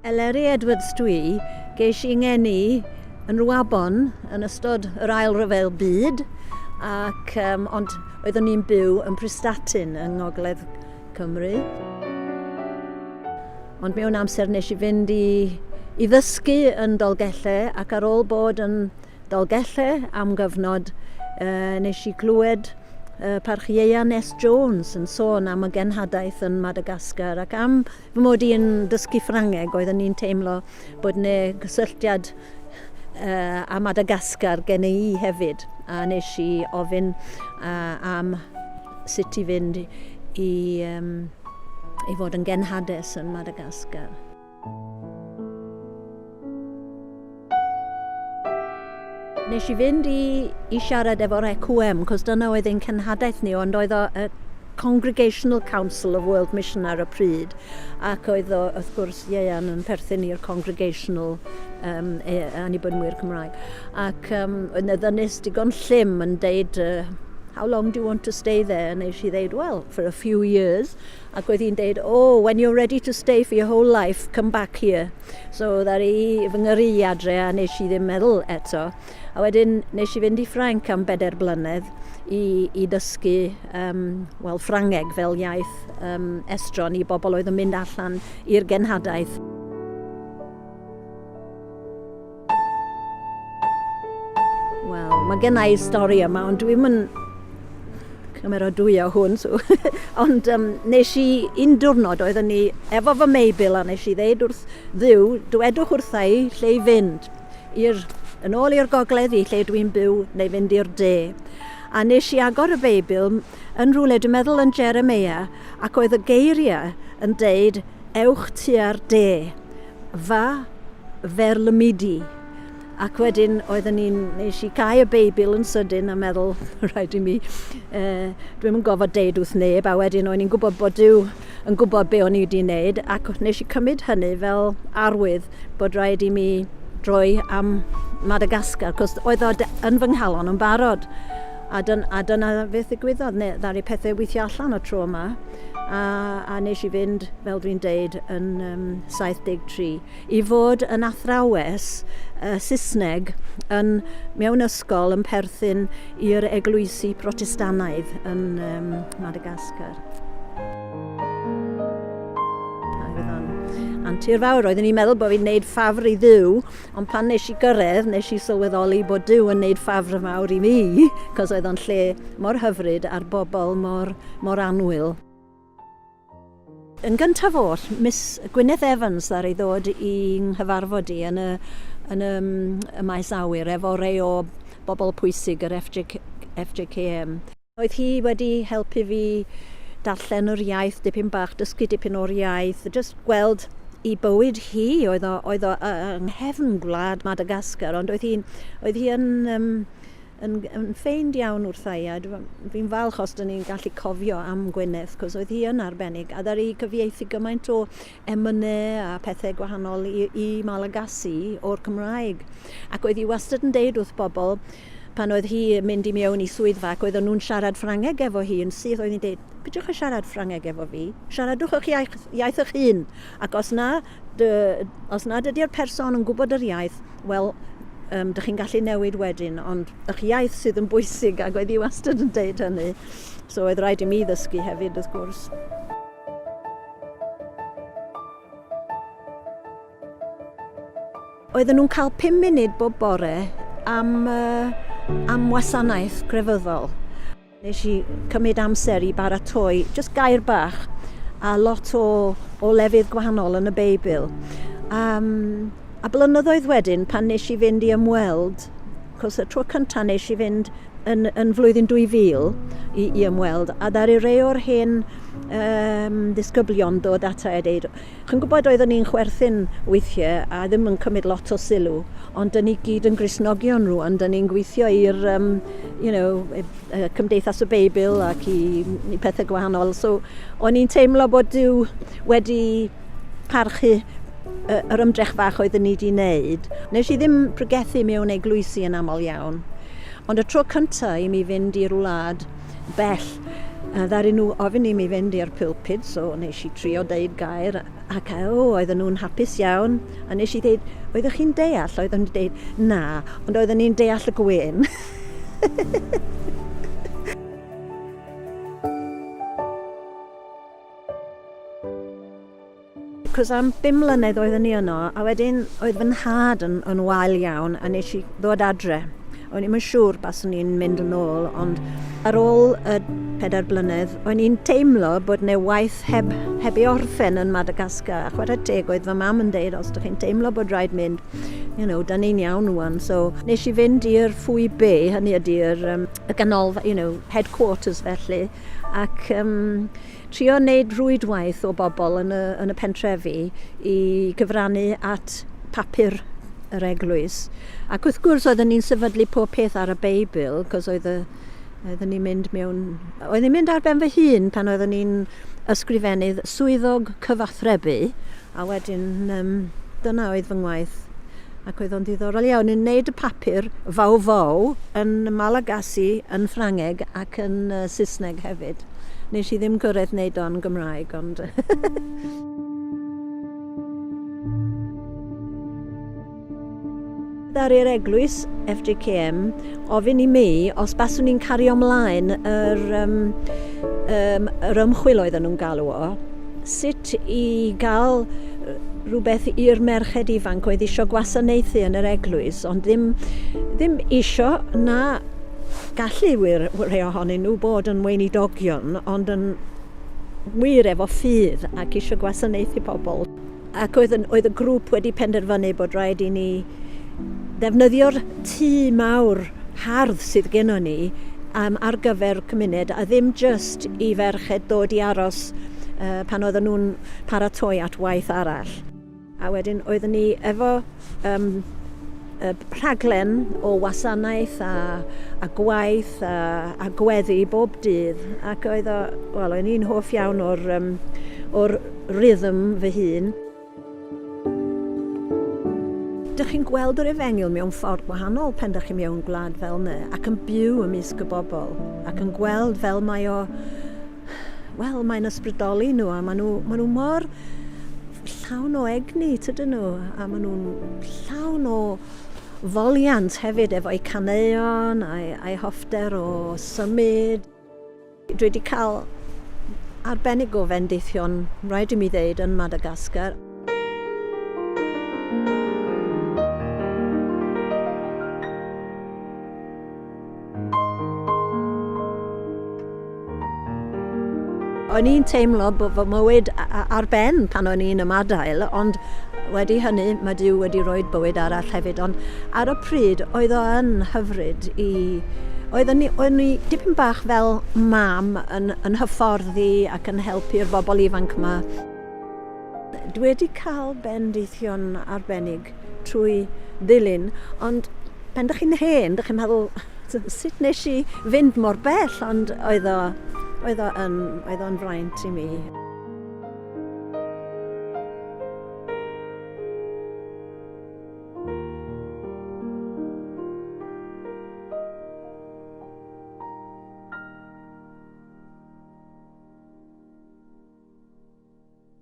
Eleri Edwards dwi, geis i ngeni yn Rwabon yn ystod yr ail ryfel byd, ac, ond oeddwn ni'n byw yn Prestatyn yng Ngogledd Cymru. Ond mewn amser nes i fynd i ddysgu yn Dolgellau, ac ar ôl bod yn Dolgellau am gyfnod, nes i clywed parchieia Nes Jones yn sôn am y cenhadaeth yn Fadagascar, ac am fy mod i'n dysgu Ffrangeg oeddwn ni'n teimlo bod ne gysylltiad a Fadagascar gen i hefyd, a nes i ofyn am sut i fynd i fod yn cenhades yn Fadagascar. Nes i fynd i siarad efo'r Cwmwl, cos dyna oedd ein cenhadaeth ni, ond oedd o Congregational Council of World Mission ar y pryd, ac oedd o, wrth gwrs, Ieuan yn perthyn i'r Congregational Annibynwyr Cymraeg. Ac oedd y ddynus digon llym yn deud, how long do you want to stay there? And she said, well, for a few years. Ac oedd hi'n deud, oh, when you're ready to stay for your whole life, come back here. So ddari fy ngyrru i adre, a nes i ddim meddwl eto. A wedyn nes i fynd i Ffrainc am 4 blynedd i dysgu Ffrangeg fel iaith estron i bobl oedd yn mynd allan i'r cenhadaeth. Wel, mae gennau stori yma, ond dwi'n mynd cymero dwy o hwn. So. Ond nes i un diwrnod oeddwn ni efo fy Meibil, a nes i ddeud wrth Dduw, dwedwch wrtha i lle i fynd yn ôl i'r gogledd i lle dwi'n byw neu fynd i'r de. A nes i agor y Beibl yn rhywle, dwi'n meddwl yn Jeremia, ac oedd y geiriau yn deud, ewch tua'r de, fa ferlymidi. Ac wedyn nes i cael y Beibl yn sydyn a meddwl, rhaid i mi, dwi'n yn gofod deud wrth neb, a wedyn o'n i'n gwybod bod Duw yn gwybod be o'n i wedi wneud, ac nes i cymryd hynny fel arwydd bod rhaid i mi droi am Fadagascar, cos oedd o yn fy nghalon yn barod. A dyna beth ddigwyddodd, ddaru pethau weithio allan o tro yma. A nes i fynd, fel dwi'n deud, yn 73, i fod yn athrawes Saesneg mewn ysgol yn perthyn i'r eglwysi Protestanaidd yn Fadagascar. Antur fawr, oeddwn i'n meddwl bod fi'n neud ffafr i Dduw, ond pan nes i gyrraedd, nes i sylweddoli bod Dduw yn neud ffafr fawr i mi, cos oedd o'n lle mor hyfryd a'r bobl mor annwyl. Yn gyntaf oll, Miss Gwyneth Evans ddari ddod i'n nghyfarfod i yn y maes awyr efo rei o bobl pwysig yr FJKM. Oedd hi wedi helpu fi darllen yr iaith dipyn bach, dysgu dipyn o'r iaith, just gweld i bywyd hi, oedd o yng nghefn gwlad Fadagascar, ond oedd hi yn ffeind iawn wrtha i, a fi'n falch os dyn ni'n gallu cofio am Gwyneth, cos oedd hi yn arbennig, a ddari cyfieithu gymaint o emynau a pethau gwahanol i Malagasy o'r Cymraeg. Ac oedd hi wastad yn deud wrth bobl, pan oedd hi mynd i mewn i swyddfa, ac oedden nhw'n siarad Ffrangeg efo hi yn syth, oedd hi'n dweud, bydwch chi siarad Ffrangeg efo fi? Siaradwch eich iaith eich hun. Ac os na dydy'r person yn gwybod yr iaith, wel, dych chi'n gallu newid wedyn, ond eich iaith sydd yn bwysig, ac oedd hi wastad yn deud hynny. So oedd rhaid i mi ddysgu hefyd, wrth gwrs. Oedden nhw'n cael 5 munud bob bore am wasanaeth crefyddol. Nes i cymryd amser i baratoi, just gair bach, a lot o lefydd gwahanol yn y Beibl. A blynyddoedd wedyn, pan nes i fynd i ymweld, cos y tro cyntaf nes i fynd yn flwyddyn 2000 i ymweld, a ddari rei o'r hen disgyblion dod ata i dweud, chi'n gwybod oeddwn ni'n chwerthin weithiau a ddim yn cymryd lot o sylw, ond dyn ni gyd yn Gristnogion rwan, dyn ni'n gweithio i'r Cymdeithas y Beibl ac i pethau gwahanol. So, o'n i'n teimlo bod Duw wedi parchu yr ymdrech fach oeddwn ni wedi wneud. Nes i ddim pregethu mewn eglwysi yn aml iawn. Ond y tro cyntaf i mi fynd i'r wlad bell Ddaru nhw ofyn I mi fynd i'r pulpid, so nes I trio deud gair, ac oedden nhw'n hapus iawn, a nes I dweud, oeddech chi'n deall? Oedden nhw'n dweud, na, ond oedden ni'n deall y gwyn. Cos am 5 mlynedd oedden ni yno, a wedyn oedd fy nhad yn wael iawn, a nes I ddod adre. O'n I'm yn siŵr bas o'n i'n mynd yn ôl, ond ar ôl y 4 blynedd, o'n i'n teimlo bod ne waith heb I orffen yn Madagascar. A chwarae teg oedd fy mam yn deud, os ydych chi'n teimlo bod rhaid mynd, da ni'n iawn wan. So nes I fynd i'r ffwy B, hynny ydy'r ganolfa, headquarters felly, ac trio wneud rwydwaith o bobl yn y pentrefi I gyfrannu at papur yr eglwys. Ac wrth gwrs oedden ni'n sefydlu pob peth ar y Beibl, cos oedden ni'n mynd mewn... Oedden ni'n mynd ar ben fy hun pan oedden ni'n ysgrifennydd swyddog cyfathrebu, a wedyn dyna oedd fy ngwaith. Ac oedd o'n ddiddorol iawn yn wneud y papur faw yn Malagasy, yn Ffrangeg ac yn Saesneg hefyd. Nes I ddim gyrraedd wneud o'n Gymraeg, ond... Ar i'r eglwys FGKM, ofyn I mi os baswn ni'n cario ymlaen yr ymchwil oedden nhw'n galw o, sut I gael rhywbeth i'r merched ifanc oedd isio gwasanaethu yn yr eglwys, ond ddim isio na gallu rhai ohonyn nhw bod yn weinidogion, ond yn wir efo ffydd ac isio gwasanaethu pobl. Ac oedd y grŵp wedi penderfynu bod rhaid I ni defnyddio'r tŷ mawr hardd sydd gennym ni ar gyfer cymuned, a ddim just I ferched dod I aros pan oedden nhw'n paratoi at waith arall. A wedyn oedden ni efo rhaglen o wasanaeth a gwaith a gweddi bob dydd, ac oedd ni'n hoff iawn o'r rhythm fy hun. Dych chi'n gweld yr efengyl mewn ffordd gwahanol pen dych chi mewn gwlad fel yna, ac yn byw ymysg y bobl, ac yn gweld fel mae mae'n ysbrydoli nhw, a maen nhw mor llawn o egni, tydyn nhw, a maen nhw'n llawn o foliant hefyd efo'u caneuon a'i hoffter o symud. Dwi wedi cael arbennig o fendithion, rhaid I mi ddeud, yn Madagascar. O'n i'n teimlo bod fy mywyd ar ben pan o'n i'n ymadael, ond wedi hynny mae Duw wedi rhoi bywyd arall hefyd. Ond ar y pryd oedd o yn hyfryd Oedden ni dipyn bach fel mam yn hyfforddi ac yn helpu'r bobl ifanc yma. Dwi wedi cael bendithion arbennig trwy ddilyn, ond pan dych chi'n hen, dych chi'n meddwl, sut nes I fynd mor bell, ond oedd o'n fraint I mi.